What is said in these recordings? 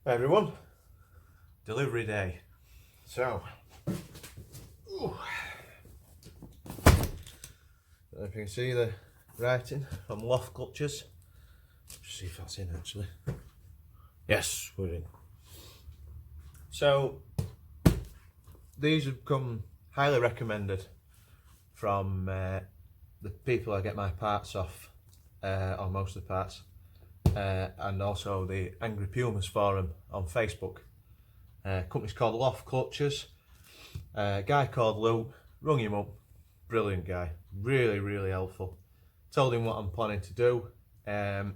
Hi everyone, delivery day. So, if you can see the writing from Loft Clutches. Let's see if that's in actually. Yes, we're in. So, these have come highly recommended from the people I get my parts off, or most of the parts. And also the Angry Pumas forum on Facebook. Company's called Loft Clutches. A guy called Lou, rung him up, brilliant guy, really helpful. Told him what I'm planning to do and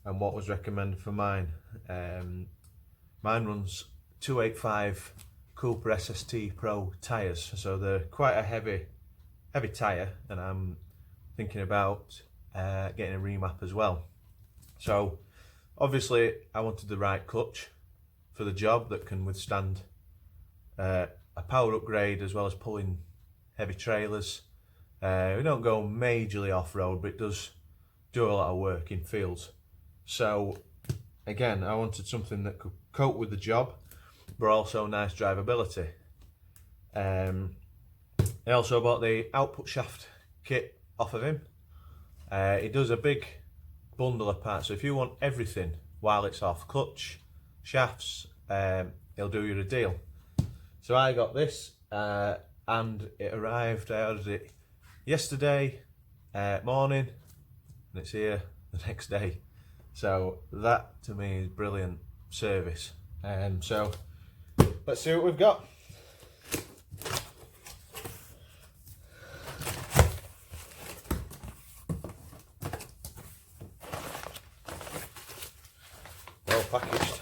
what was recommended for mine. Mine runs 285 Cooper SST Pro tyres, so they're quite a heavy tyre, and I'm thinking about getting a remap as well. So obviously I wanted the right clutch for the job that can withstand a power upgrade as well as pulling heavy trailers. We don't go majorly off-road, but it does do a lot of work in fields. So again, I wanted something that could cope with the job, but also nice drivability. I also bought the output shaft kit off of him. It does a big bundle of parts, so if you want everything while it's off, clutch, shafts, he'll do you a deal. So I got this and it arrived, I ordered it yesterday morning and it's here the next day. So that to me is brilliant service. So let's see what we've got. Well packaged.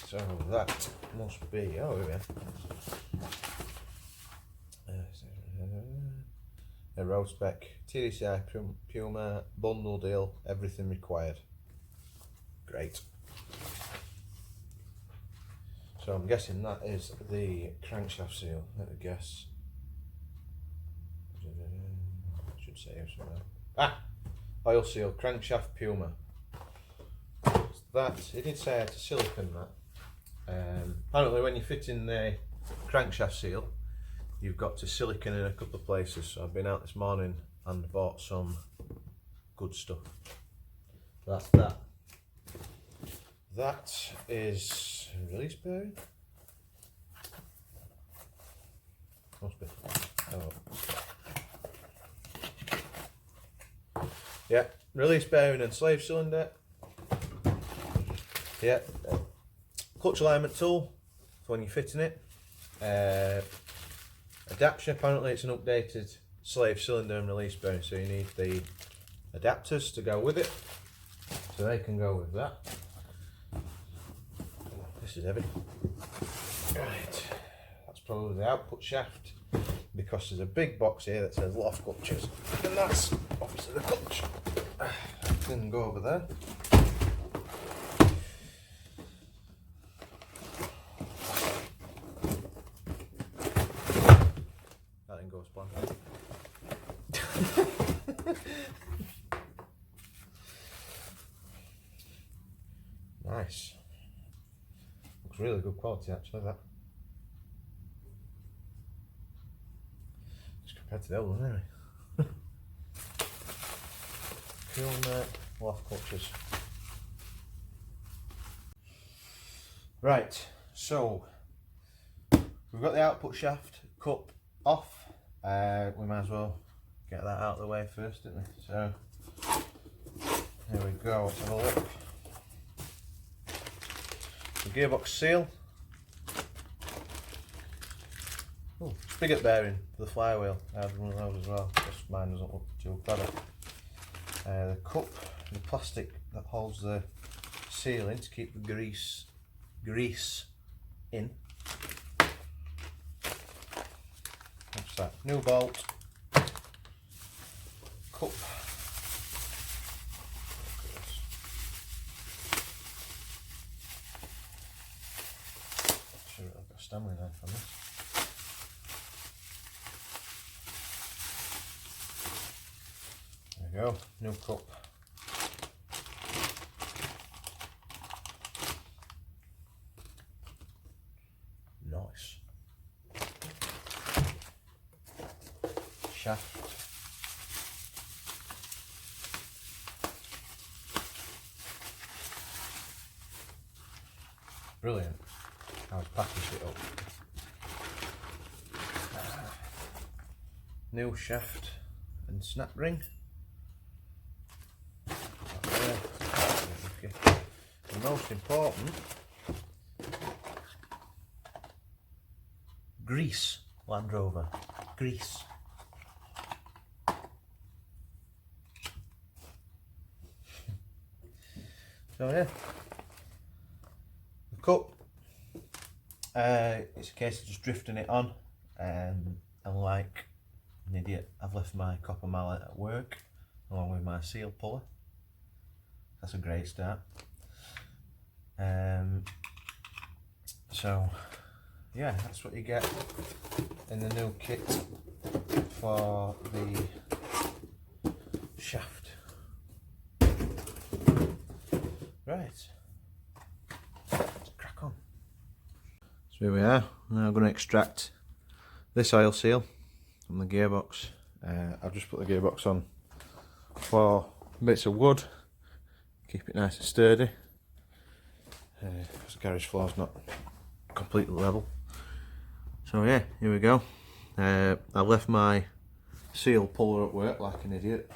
So that must be, oh yeah, a road spec TDCI Puma bundle deal, everything required. Great. So I'm guessing that is the crankshaft seal. Let me guess. Should say it somewhere. Oil seal crankshaft Puma. That it did say I had to silicone that. Apparently when you fit in the crankshaft seal, you've got to silicone in a couple of places. So I've been out this morning and bought some good stuff. That's that. That is release bearing. Must be. Oh. Yeah, release bearing and slave cylinder. Yeah, clutch alignment tool for when you're fitting it. Adaptation, apparently it's an updated slave cylinder and release bearing, so you need the adapters to go with it. So they can go with that. This is heavy. Right, that's probably the output shaft, because there's a big box here that says Loft Clutches, and that's obviously the clutch. Can go over there. That didn't go as planned. Nice. Looks really good quality actually, that. Just compared to the other one anyway. Puma Loft Clutches. Right, so we've got the output shaft cup off. We might as well get that out of the way first, didn't we? So here we go, let's have a look. The gearbox seal. Oh, spigot bearing for the flywheel. I had one of those as well, just mine doesn't look too clever. The cup, the plastic that holds the seal in to keep the grease in. What's that? New bolt. Cup. Sure, I've got a Stanley knife on this. There we go, new cup. shaft. Brilliant how I've packaged it up. New shaft and snap ring. Okay. And most important, grease. Land Rover grease. So yeah, the cup, it's a case of just drifting it on, and like an idiot, I've left my copper mallet at work along with my seal puller. That's a great start. So yeah, that's what you get in the new kit for the shaft. Right, let's crack on. So here we are. Now I'm going to extract this oil seal from the gearbox. I've just put the gearbox on 4 bits of wood, keep it nice and sturdy, because the garage floor's not completely level. So yeah, here we go. I left my seal puller at work like an idiot,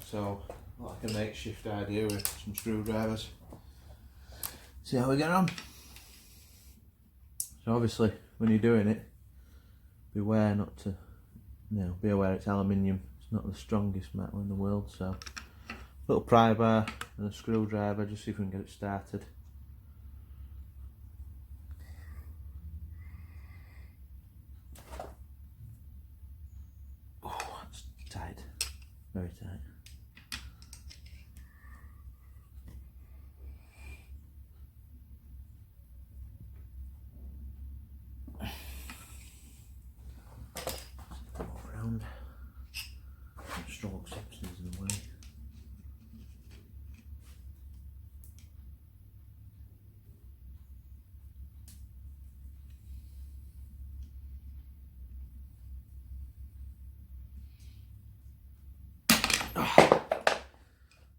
so like a makeshift idea with some screwdrivers. See how we get on. So obviously when you're doing it, beware not to, be aware it's aluminium. It's not the strongest metal in the world, so a little pry bar and a screwdriver, just see if we can get it started. Oh, that's tight, very tight. Around. Strong substance in the way.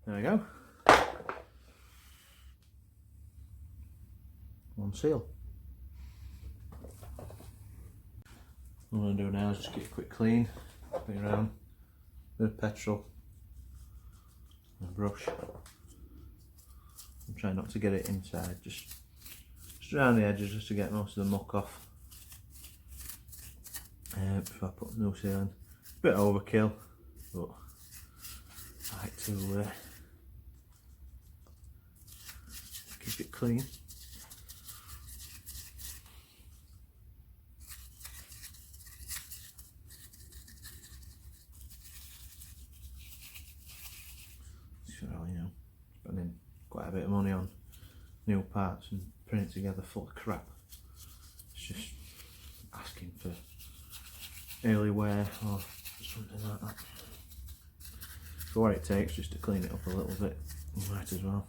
There we go. One seal. What I'm going to do now is just get a quick clean, put it around, bit of petrol, and a brush. I'm trying not to get it inside, just around the edges, just to get most of the muck off. Before I put new seal in. Bit overkill, but I like to keep it clean. Spending quite a bit of money on new parts and putting it together full of crap. It's just asking for early wear or something like that. For what it takes just to clean it up a little bit, you might as well.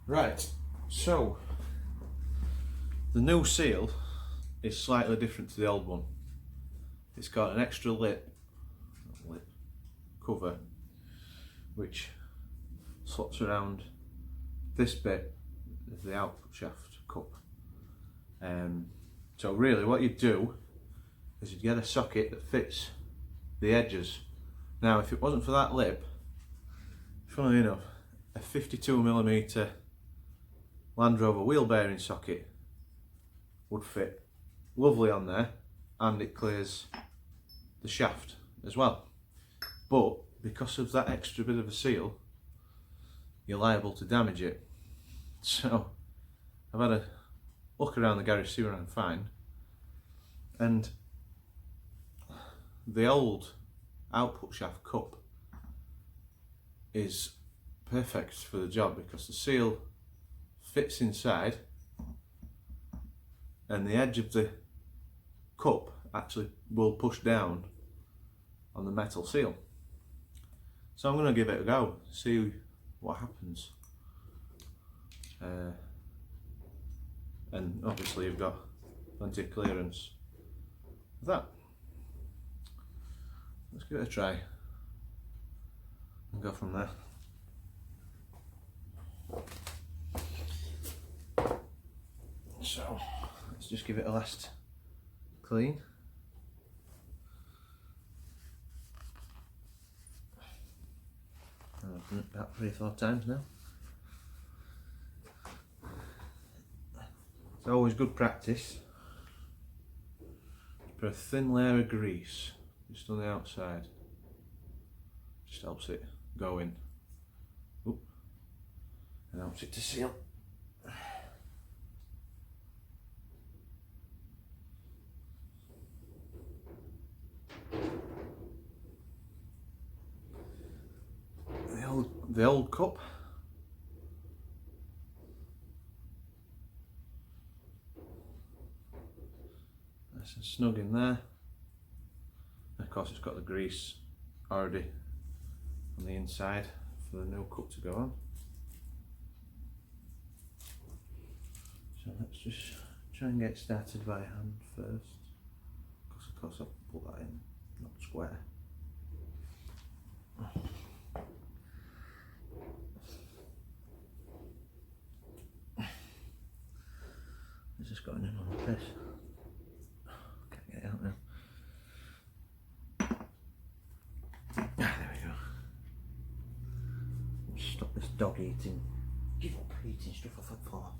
Right, so the new seal is slightly different to the old one. It's got an extra lip cover which slots around this bit of the output shaft cup. So really what you do is you get a socket that fits the edges. Now if it wasn't for that lip, funnily enough, a 52mm Land Rover wheel bearing socket would fit lovely on there, and it clears the shaft as well. But because of that extra bit of a seal, you're liable to damage it. So I've had a look around the garage, see what I can find, and the old output shaft cup is perfect for the job because the seal fits inside and the edge of the cup actually will push down on the metal seal. So I'm going to give it a go, see what happens. And obviously you've got plenty of clearance for that. Let's give it a try and go from there. So let's just give it a last clean. I've done it about 3 or 4 times now. It's always good practice. Put a thin layer of grease just on the outside. Just helps it go in. Oop. And helps it to seal. The old cup. Nice and snug in there. And of course it's got the grease already on the inside for the new cup to go on. So let's just try and get started by hand first. Because of course I'll put that in, not square. It's just going in on the piss. Can't get it out now. There we go. Stop this dog eating. Give up eating stuff off the floor.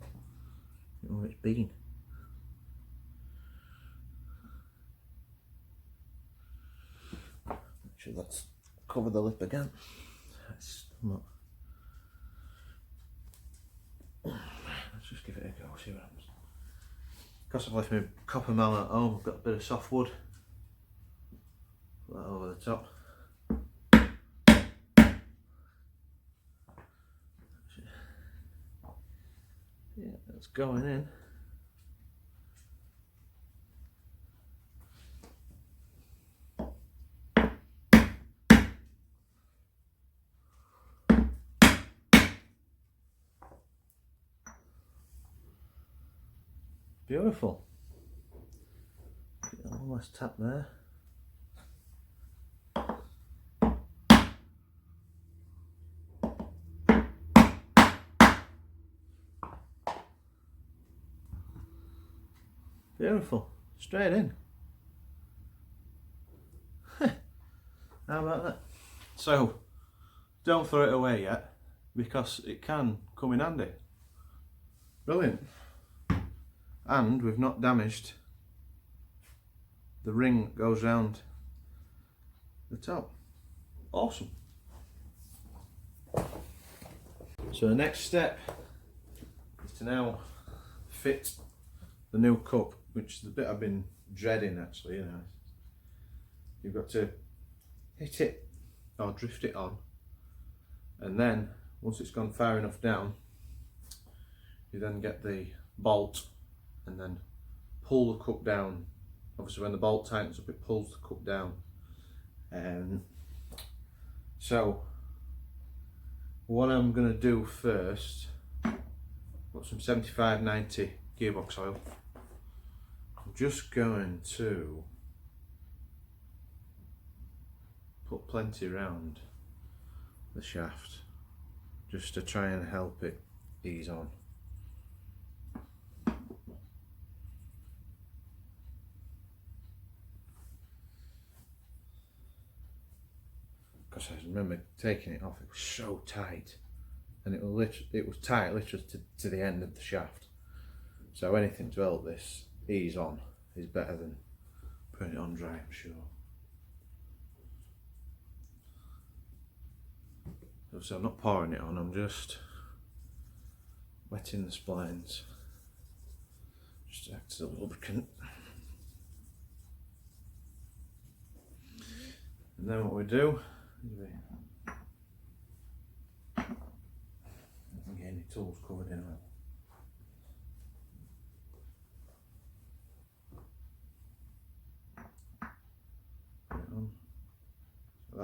You know where it's been. Make sure that's cover the lip again. That's not. Let's just give it a go, see what happens. Because I've left my copper mallet at home, I've got a bit of softwood. Put that over the top. Yeah, that's going in. Beautiful. One last tap there. Beautiful. Straight in. How about that? So, don't throw it away yet, because it can come in handy. Brilliant. And we've not damaged the ring that goes round the top. Awesome. So the next step is to now fit the new cup, which is the bit I've been dreading actually, you know. You've got to hit it or drift it on, and then once it's gone far enough down, you then get the bolt and then pull the cup down. Obviously when the bolt tightens up, it pulls the cup down. So what I'm going to do first, got some 75/90 gearbox oil. I'm just going to put plenty around the shaft just to try and help it ease on. Because I remember taking it off, it was so tight, and it was tight literally to the end of the shaft. So anything to help this ease on is better than putting it on dry, I'm sure. So I'm not pouring it on, I'm just wetting the splines just acts as a lubricant. And then what we do is we don't get any tools covered in oil. Put it on. So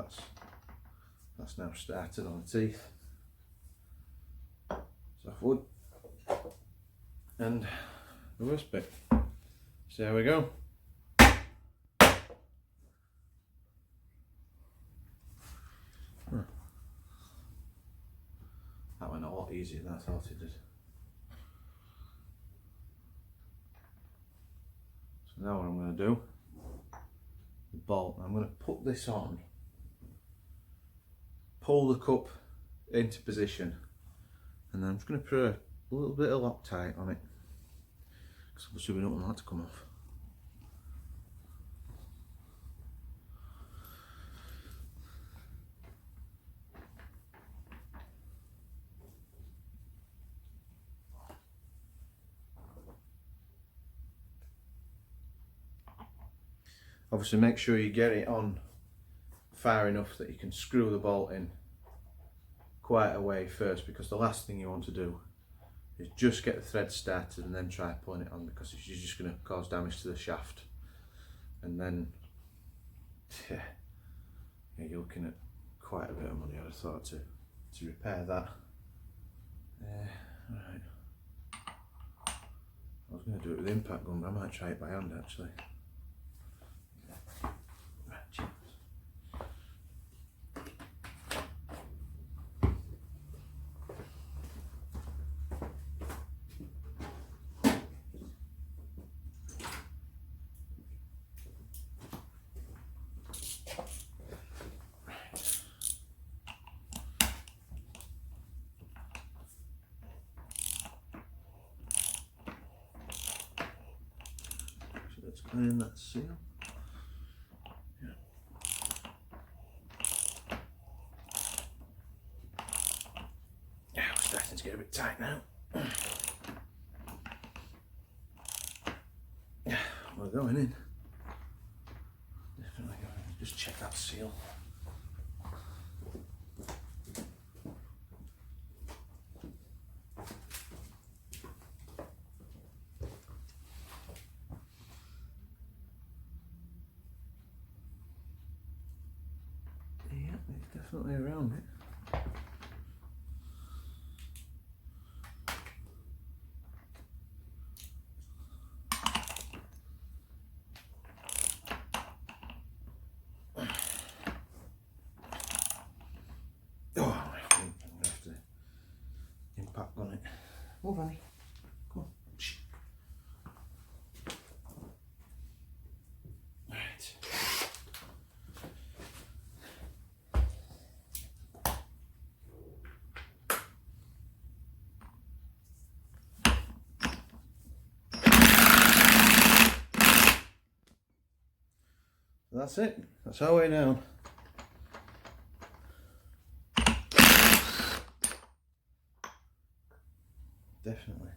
that's now started on the teeth. Soft wood. And the worst bit. So there we go. That went a lot easier than I thought it did. So now what I'm going to do, the bolt, I'm going to put this on, pull the cup into position, and then I'm just going to put a little bit of Loctite on it, because obviously we don't want that to come off. Obviously make sure you get it on far enough that you can screw the bolt in quite a way first, because the last thing you want to do is just get the thread started and then try pulling it on, because it's just going to cause damage to the shaft, and then yeah, you're looking at quite a bit of money, I'd have thought, to repair that. Right. I was going to do it with impact gun, but I might try it by hand actually. Let's clean that seal. Yeah. Yeah, we're starting to get a bit tight now. Yeah, we're going in. Definitely going in. Just check that seal. Yeah, it's definitely around it. Oh, I'm gonna have to impact on it. Move on. Come on. Shh. Right. That's it. That's our way down. Definitely.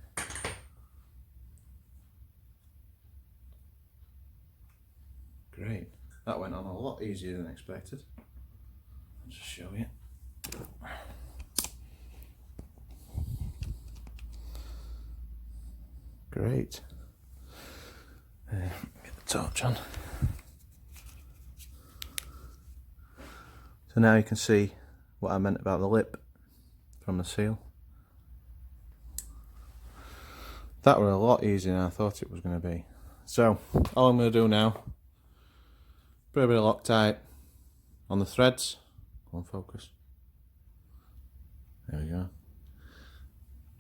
Great. That went on a lot easier than expected. I'll just show you. Great. Get the torch on. So now you can see what I meant about the lip from the seal. That were a lot easier than I thought it was going to be. So all I'm going to do now, put a bit of Loctite on the threads. Go on, focus. There we go.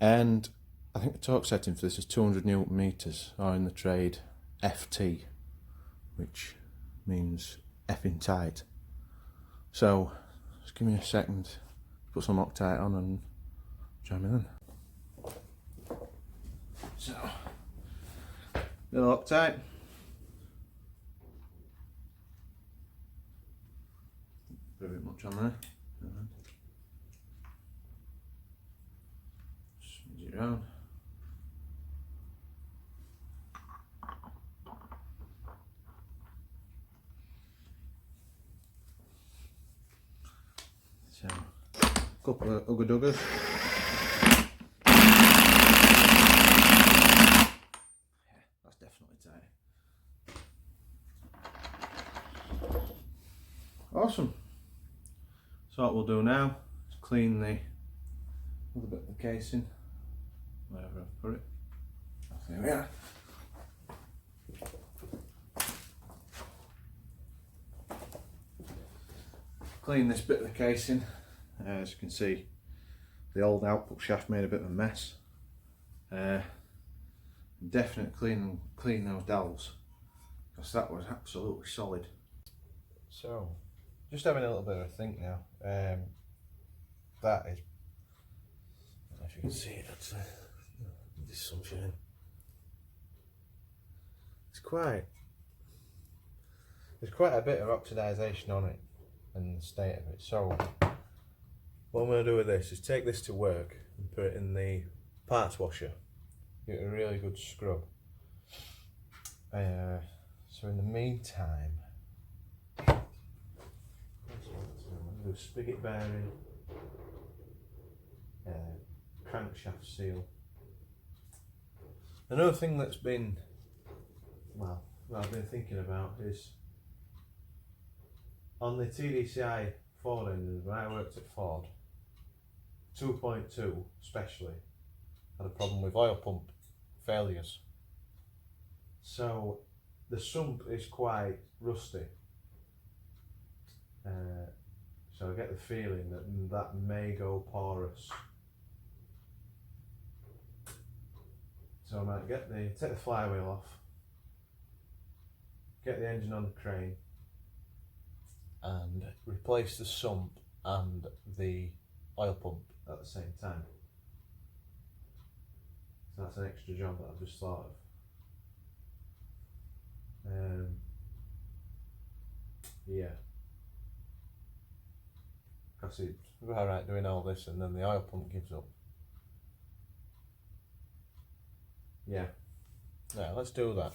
And I think the torque setting for this is 200 Newton meters, or in the trade FT, which means effing tight. So just give me a second, put some Loctite on and join me then. So, little Loctite. Put a bit much on there. Smooth it around. couple of ugga duggers. Yeah, that's definitely tight. Awesome. So what we'll do now is clean the other bit of the casing, wherever I've put it. There we are. Clean this bit of the casing. As you can see, the old output shaft made a bit of a mess. Definitely clean those dowels, because that was absolutely solid. So, just having a little bit of a think now. That is, I don't know if you can see it, that's this sunshine. There's quite a bit of oxidisation on it and the state of it. So what I'm going to do with this is take this to work and put it in the parts washer, give it a really good scrub. So in the meantime, I'll do a spigot bearing, crankshaft seal. Another thing that's been, well, I've been thinking about is on the TDCI Ford engines. When I worked at Ford, 2.2 especially had a problem with oil pump failures. So the sump is quite rusty. So I get the feeling that may go porous. So I might take the flywheel off, get the engine on the crane, and replace the sump and the oil pump at the same time. So that's an extra job that I've just thought of. Yeah. Because it's alright doing all this and then the oil pump gives up. Yeah, let's do that.